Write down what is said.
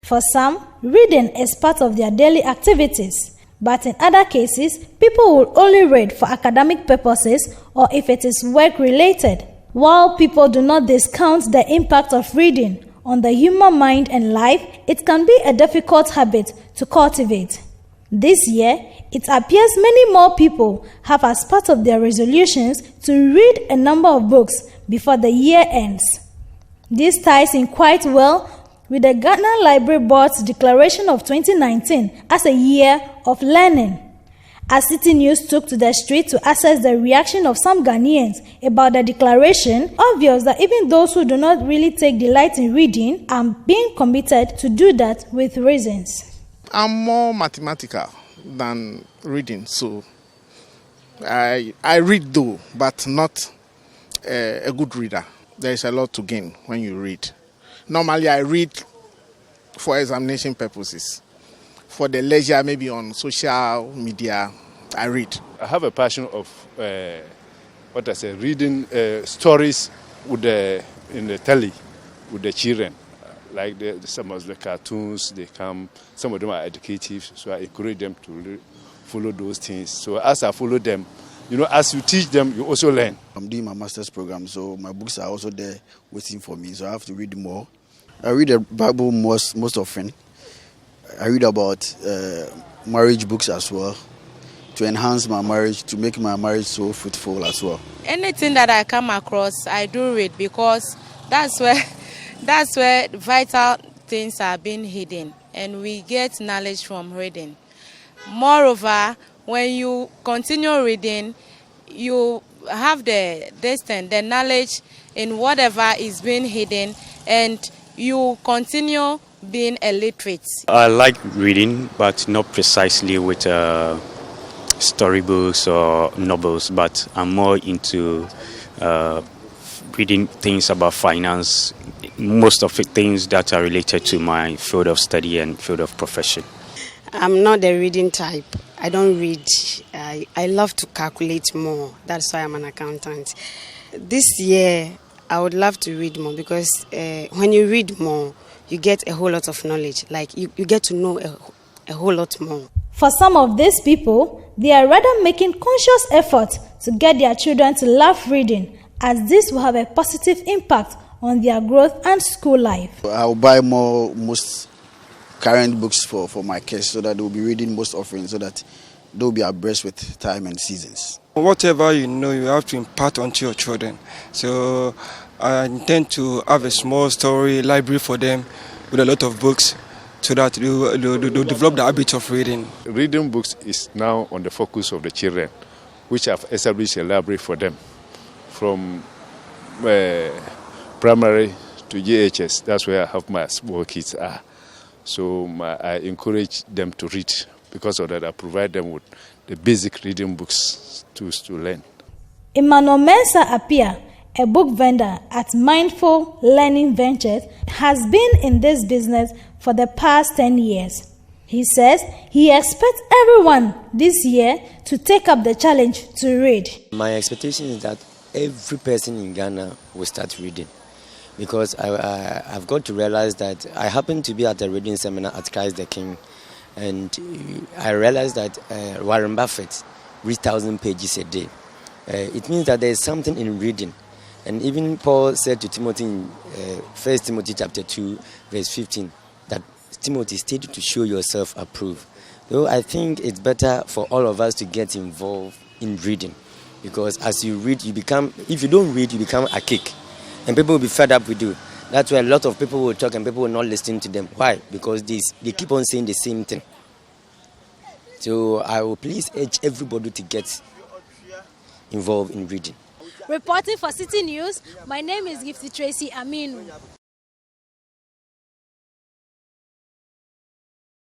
For some, reading is part of their daily activities, but in other cases, people will only read for academic purposes or if it is work-related. While people do not discount the impact of reading on the human mind and life, it can be a difficult habit to cultivate. This year, it appears many more people have as part of their resolutions to read a number of books before the year ends. This ties in quite well with the Ghana Library Board's declaration of 2019 as a year of learning. As Citi News took to the street to assess the reaction of some Ghanaians about the declaration, obvious that even those who do not really take delight in reading are being committed to do that with reasons. I'm more mathematical than reading, so I read though, but not a good reader. There is a lot to gain when you read. Normally I read for examination purposes. For the leisure, maybe on social media, I read. I have a passion of reading stories with in the telly with the children. Like some of the cartoons, some of them are educative, so I encourage them to follow those things. So as I follow them, as you teach them, you also learn. I'm doing my master's program, so my books are also there waiting for me, so I have to read more. I read the Bible most often. I read about marriage books as well, to enhance my marriage, to make my marriage so fruitful as well. Anything that I come across, I do read, because that's where vital things are being hidden, and we get knowledge from reading. Moreover, when you continue reading, you have the knowledge in whatever is being hidden, and you continue being illiterate. I like reading, but not precisely with storybooks or novels, but I'm more into reading things about finance, most of it things that are related to my field of study and field of profession. I'm not the reading type. I don't read. I love to calculate more. That's why I'm an accountant. This year, I would love to read more, because when you read more, you get a whole lot of knowledge. Like you get to know a whole lot more. For some of these people, they are rather making conscious effort to get their children to love reading, as this will have a positive impact on their growth and school life. I'll buy most current books for my kids, so that they'll be reading most often, so that they'll be abreast with time and seasons. Whatever you know, you have to impart onto your children. So I intend to have a small story library for them with a lot of books, so that they'll develop the habit of reading. Reading books is now on the focus of the children, which have established a library for them from primary to GHS. That's where I have my small kids are. So I encourage them to read. Because of that, I provide them with the basic reading books to learn. Emmanuel Mensah Appiah, a book vendor at Mindful Learning Ventures, has been in this business for the past 10 years. He says he expects everyone this year to take up the challenge to read. My expectation is that every person in Ghana will start reading, because I've got to realize that I happened to be at a reading seminar at Christ the King, and I realized that Warren Buffett reads 1,000 pages a day. It means that there is something in reading. And even Paul said to Timothy in 1 Timothy chapter 2, verse 15, that Timothy stated to show yourself approved. So I think it's better for all of us to get involved in reading, because as you read, if you don't read, you become a cake, and people will be fed up with you. That's why a lot of people will talk and people will not listen to them. Why? Because they keep on saying the same thing. So I will please urge everybody to get involved in reading. Reporting for Citi News, my name is Gifty Tracy Aminu.